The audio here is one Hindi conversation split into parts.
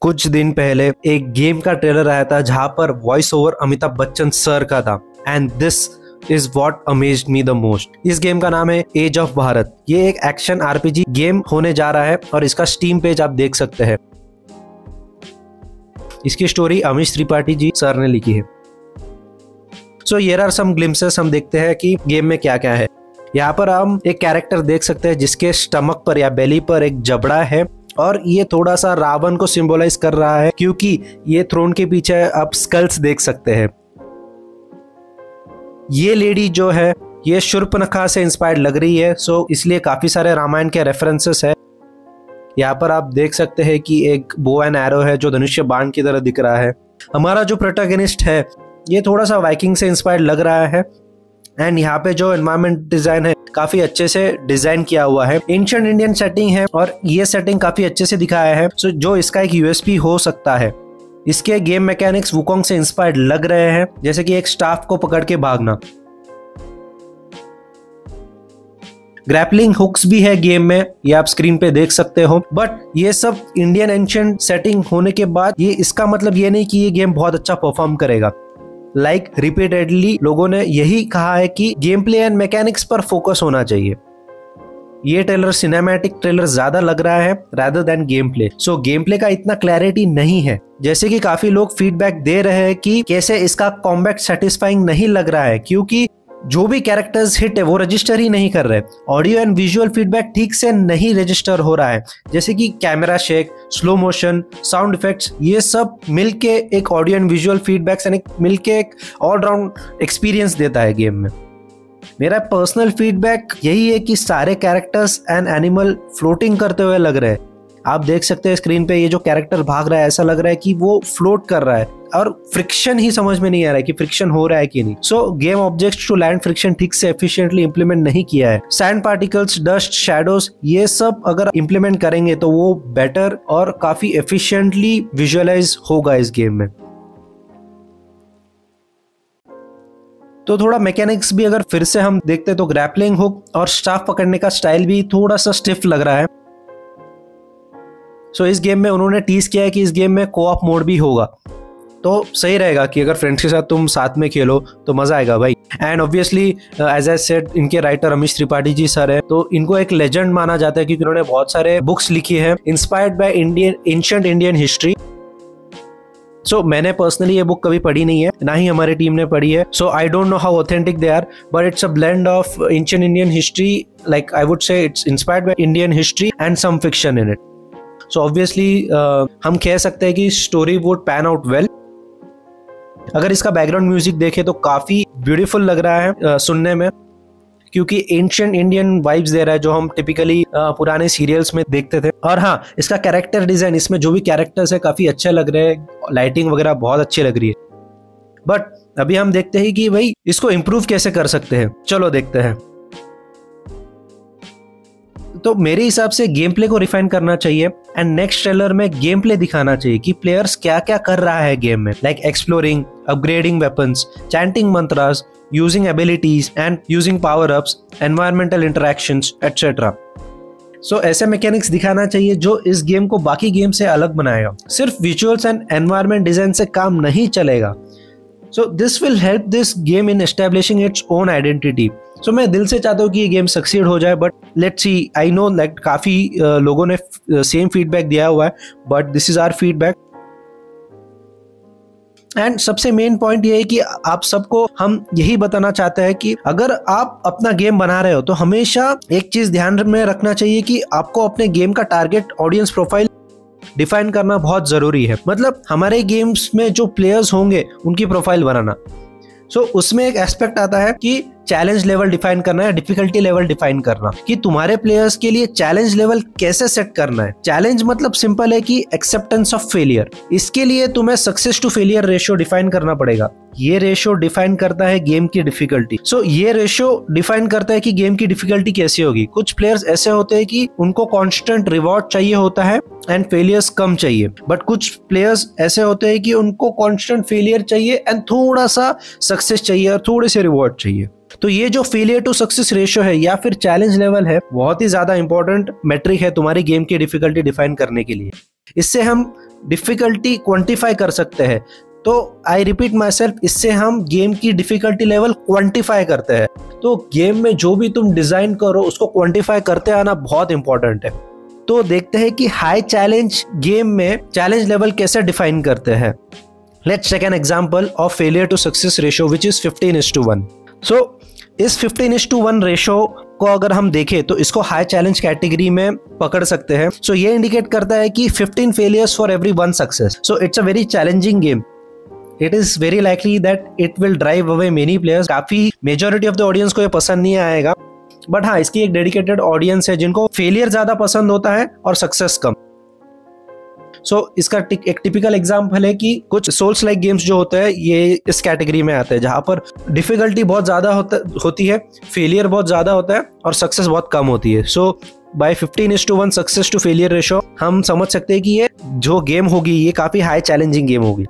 कुछ दिन पहले एक गेम का ट्रेलर आया था जहां पर voice over Amitabh Bachchan sir का था and this is what amazed me the most. इस गेम का नाम है एज ऑफ भारत। ये एक एक्शन आरपीजी गेम होने जा रहा है और इसका स्टीम पेज आप देख सकते हैं। इसकी स्टोरी अमीश त्रिपाठी जी सर ने लिखी है। So here are some glimpses. हम देखते हैं कि गेम में क्या क्या है। यहाँ पर हम एक कैरेक्टर देख सकते हैं जिसके स्टमक पर या बेली पर एक जबड़ा है और ये थोड़ा सा रावण को सिंबलाइज कर रहा है क्योंकि ये थ्रोन के पीछे आप स्कल्स देख सकते हैं। ये लेडी जो है ये शूर्पणखा से इंस्पायर्ड लग रही है, सो इसलिए काफी सारे रामायण के रेफरेंसेस है। यहाँ पर आप देख सकते हैं कि एक बो एंड एरो है जो धनुष्य बाण की तरह दिख रहा है। हमारा जो प्रोटैगनिस्ट है ये थोड़ा सा वाइकिंग से इंस्पायर्ड लग रहा है एंड यहाँ पे जो एनवायरमेंट डिजाइन है काफी अच्छे से डिजाइन किया हुआ है। एंशिएंट इंडियन सेटिंग है और ये सेटिंग काफी अच्छे से दिखाया है, सो जो इसका एक यूएसपी हो सकता है। इसके गेम मैकेनिक्स वुकोंग से इंस्पायर्ड लग रहे हैं, जैसे कि एक स्टाफ को पकड़ के भागना। ग्रैपलिंग हुक्स भी है गेम में, ये आप स्क्रीन पे देख सकते हो। बट ये सब इंडियन एंशिएंट सेटिंग होने के बाद ये इसका मतलब ये नहीं कि ये गेम बहुत अच्छा परफॉर्म करेगा। रिपीटेडली लोगों ने यही कहा है कि गेम प्ले एंड मैकेनिक्स पर फोकस होना चाहिए। ये ट्रेलर सिनेमैटिक ट्रेलर ज्यादा लग रहा है रादर देन गेम प्ले। सो गेम प्ले का इतना क्लैरिटी नहीं है, जैसे कि काफी लोग फीडबैक दे रहे हैं कि कैसे इसका कॉम्बैट सेटिस्फाइंग नहीं लग रहा है क्योंकि जो भी कैरेक्टर्स हिट है वो रजिस्टर ही नहीं कर रहे। ऑडियो एंड विजुअल फीडबैक ठीक से नहीं रजिस्टर हो रहा है, जैसे कि camera shake, slow motion, sound effects, ये सब मिलके एक ऑडियो एंड विजुअल फीडबैक से मिलके एक ऑलराउंड एक्सपीरियंस देता है गेम में। मेरा पर्सनल फीडबैक यही है कि सारे कैरेक्टर्स एंड एनिमल फ्लोटिंग करते हुए लग रहे हैं। आप देख सकते हैं स्क्रीन पे ये जो कैरेक्टर भाग रहा है ऐसा लग रहा है कि वो फ्लोट कर रहा है और फ्रिक्शन ही समझ में नहीं आ रहा है कि फ्रिक्शन हो रहा है कि नहीं। So game objects to land friction ठीक से एफिशिएंटली इंप्लीमेंट नहीं किया है। सैंड पार्टिकल्स, डस्ट, शैडोज, ये सब अगर इंप्लीमेंट करेंगे तो वो बेटर और काफी एफिशिएंटली विजुअलाइज होगा इस गेम में। तो थोड़ा मैकेनिक्स भी अगर फिर से हम देखते तो ग्रैपलिंग हुक और स्टाफ पकड़ने का स्टाइल भी थोड़ा सा स्टिफ लग रहा है। सो इस गेम में उन्होंने टीज किया है कि इस गेम में कोऑप मोड भी होगा, तो सही रहेगा कि अगर फ्रेंड्स के साथ तुम साथ में खेलो तो मजा आएगा भाई। And obviously as I said इनके राइटर अमीश त्रिपाठी जी सर है, तो इनको एक लेजेंड माना जाता है क्योंकि उन्होंने बहुत सारे बुक्स लिखी है inspired by ancient Indian history. So मैंने पर्सनली ये बुक कभी पढ़ी नहीं है, ना ही हमारी टीम ने पढ़ी है, so I don't know how authentic they are, but it's a blend of ancient Indian history, like I would say it's inspired by Indian history and some fiction in it. So obviously हम कह सकते हैं कि story would pan out well. अगर इसका बैकग्राउंड म्यूजिक देखें तो काफी ब्यूटीफुल लग रहा है सुनने में, क्योंकि एंशिएंट इंडियन वाइब्स दे रहा है जो हम टिपिकली पुराने सीरियल्स में देखते थे। और हाँ, इसका कैरेक्टर डिजाइन, इसमें जो भी कैरेक्टर्स है काफी अच्छे लग रहे हैं, लाइटिंग वगैरह बहुत अच्छी लग रही है। बट अभी हम देखते हैं कि भाई इसको इम्प्रूव कैसे कर सकते हैं। चलो देखते हैं। तो मेरे हिसाब से गेम प्ले को रिफाइन करना चाहिए एंड नेक्स्ट ट्रेलर में गेम प्ले दिखाना चाहिए कि प्लेयर्स क्या क्या कर रहा है गेम में, like exploring, upgrading weapons, chanting mantras, using abilities and using power ups, environmental interactions etcetera. So ऐसे मैकेनिक्स दिखाना चाहिए जो इस गेम को बाकी गेम से अलग बनाएगा। सिर्फ विजुअल्स एंड एनवायरमेंट डिजाइन से काम नहीं चलेगा। So this will help this game in establishing its own identity. So मैं दिल से चाहता हूँ कि ये गेम सक्सीड हो जाए, but let's see. I know like काफी लोगों ने सेम फीडबैक दिया हुआ है, but this is our feedback. And सबसे मेन पॉइंट ये है कि आप सबको हम यही बताना चाहते हैं कि अगर आप अपना गेम बना रहे हो तो हमेशा एक चीज ध्यान में रखना चाहिए कि आपको अपने गेम का टारगेट ऑडियंस प्रोफाइल डिफाइन करना बहुत जरूरी है। मतलब हमारे गेम्स में जो प्लेयर्स होंगे उनकी प्रोफाइल बनाना। सो उसमें एक एस्पेक्ट आता है कि चैलेंज लेवल डिफाइन करना है, डिफिकल्टी लेवल डिफाइन करना, कि तुम्हारे प्लेयर्स के लिए चैलेंज लेवल कैसे सेट करना है। चैलेंज मतलब सिंपल है कि एक्सेप्टेंस ऑफ फेलियर। इसके लिए तुम्हें success to failure ratio define करना पड़ेगा। ये रेशियो डिफाइन करता है गेम की डिफिकल्टी। सो ये रेशियो डिफाइन करता है कि गेम की डिफिकल्टी कैसी होगी। कुछ प्लेयर्स ऐसे होते हैं कि उनको कांस्टेंट रिवॉर्ड चाहिए होता है एंड फेलियर्स कम चाहिए, बट कुछ प्लेयर्स ऐसे होते हैं कि उनको कांस्टेंट फेलियर चाहिए एंड थोड़ा सा सक्सेस चाहिए और थोड़े से रिवॉर्ड चाहिए। तो ये जो फेलियर टू सक्सेस रेशियो है या फिर चैलेंज लेवल है, बहुत ही ज्यादा इंपॉर्टेंट मेट्रिक है तुम्हारी गेम की डिफिकल्टी डिफाइन करने के लिए। इससे हम डिफिकल्टी क्वांटिफाई कर सकते हैं। तो आई रिपीट माई सेल्फ, इससे हम गेम की डिफिकल्टी लेवल क्वांटिफाई करते हैं। तो गेम में जो भी तुम डिजाइन करो उसको क्वांटिफाई करते आना बहुत इंपॉर्टेंट है। तो देखते हैं कि हाई चैलेंज गेम में चैलेंज लेवल कैसे डिफाइन करते हैं। Let's take an example of failure to success ratio which is 15:1। So इस 15:1 रेशियो को अगर हम देखें तो इसको हाई चैलेंज कैटेगरी में पकड़ सकते हैं। सो ये इंडिकेट करता है कि 15 failures for every 1 success. So it's a very challenging game. It is very likely that it will drive away many players। काफी मेजोरिटी ऑफ द ऑडियंस को ये पसंद नहीं आएगा, बट हाँ, इसकी एक डेडिकेटेड ऑडियंस है जिनको फेलियर ज्यादा पसंद होता है और सक्सेस कम। इसका एक टिपिकल एग्जांपल है कि कुछ सोल्स लाइक गेम्स जो होते हैं ये इस कैटेगरी में आते हैं, जहां पर डिफिकल्टी बहुत ज्यादा होती है, फेलियर बहुत ज्यादा होता है और सक्सेस बहुत कम होती है। So by 15:1 success to failure ratio हम समझ सकते हैं कि ये जो गेम होगी ये काफी हाई चैलेंजिंग गेम होगी।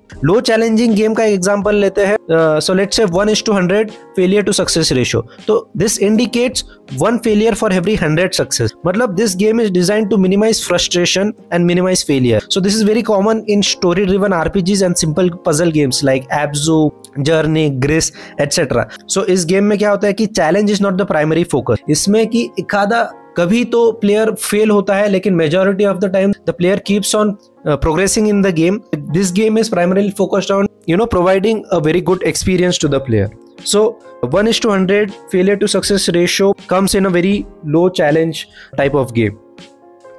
लो चैलेंजिंग गेम का एग्जांपल लेते हैं। So let's say 1:100 failure to success ratio. तो this indicates 1 failure for every 100 success. मतलब this game is designed to minimise frustration and minimise failure. So this is very common in story driven RPGs and simple puzzle games like Abzu, Journey, Gris etcetera. So इस गेम में क्या होता है कि challenge is not the primary focus. इसमें कि एखादा कभी तो प्लेयर फेल होता है, लेकिन majority of the time the player keeps on progressing in the game. This game is primarily focused on providing a very good experience to the player. So 1:100 failure to success ratio comes in a very low challenge type of game.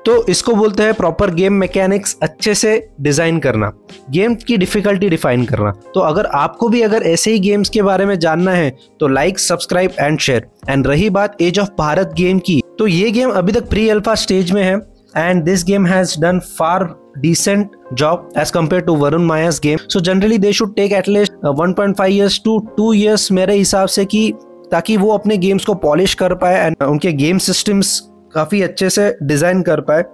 तो इसको बोलते हैं प्रॉपर गेम मैकेनिक्स अच्छे से डिजाइन करना, गेम की डिफिकल्टी डिफाइन करना। तो अगर आपको भी अगर ऐसे ही गेम्स के बारे में जानना है तो like, subscribe and share. And रही बात एज ऑफ भारत गेम की, तो ये गेम अभी तक प्री अल्फा स्टेज में है and this game has done far decent job as compared to Varun Maya's game. So generally they should take at least 1.5 years to 2 years मेरे हिसाब से, कि ताकि वो अपने गेम्स को पॉलिश कर पाए एंड उनके गेम सिस्टम्स काफी अच्छे से डिजाइन कर पाए।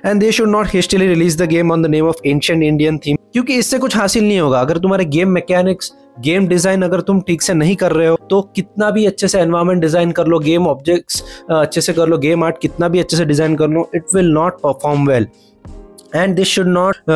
And they should not hastily release the game on the name of ancient Indian theme, क्योंकि इससे कुछ हासिल नहीं होगा। अगर तुम्हारे गेम मैकेनिक्स, गेम डिजाइन अगर तुम ठीक से नहीं कर रहे हो तो कितना भी अच्छे से एनवायरनमेंट डिजाइन कर लो, गेम ऑब्जेक्ट्स अच्छे से कर लो, गेम आर्ट कितना भी अच्छे से डिजाइन कर लो, it will not perform well. And this should not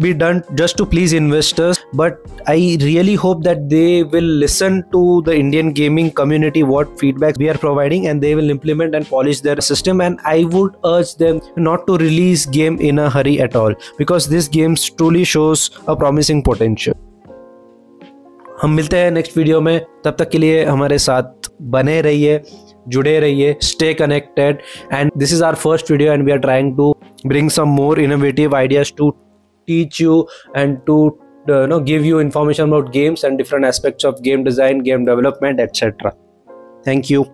be done just to please investors, but I really hope that they will listen to the Indian gaming community, what feedback we are providing, and they will implement and polish their system. And I would urge them not to release game in a hurry at all, because this game truly shows a promising potential. हम मिलते हैं नेक्स्ट वीडियो में, तब तक के लिए हमारे साथ बने रहिए, जुड़े रहिए, stay connected. And this is our first video and we are trying to bring some more innovative ideas to teach you and to give you information about games and different aspects of game design, game development, etc. Thank you.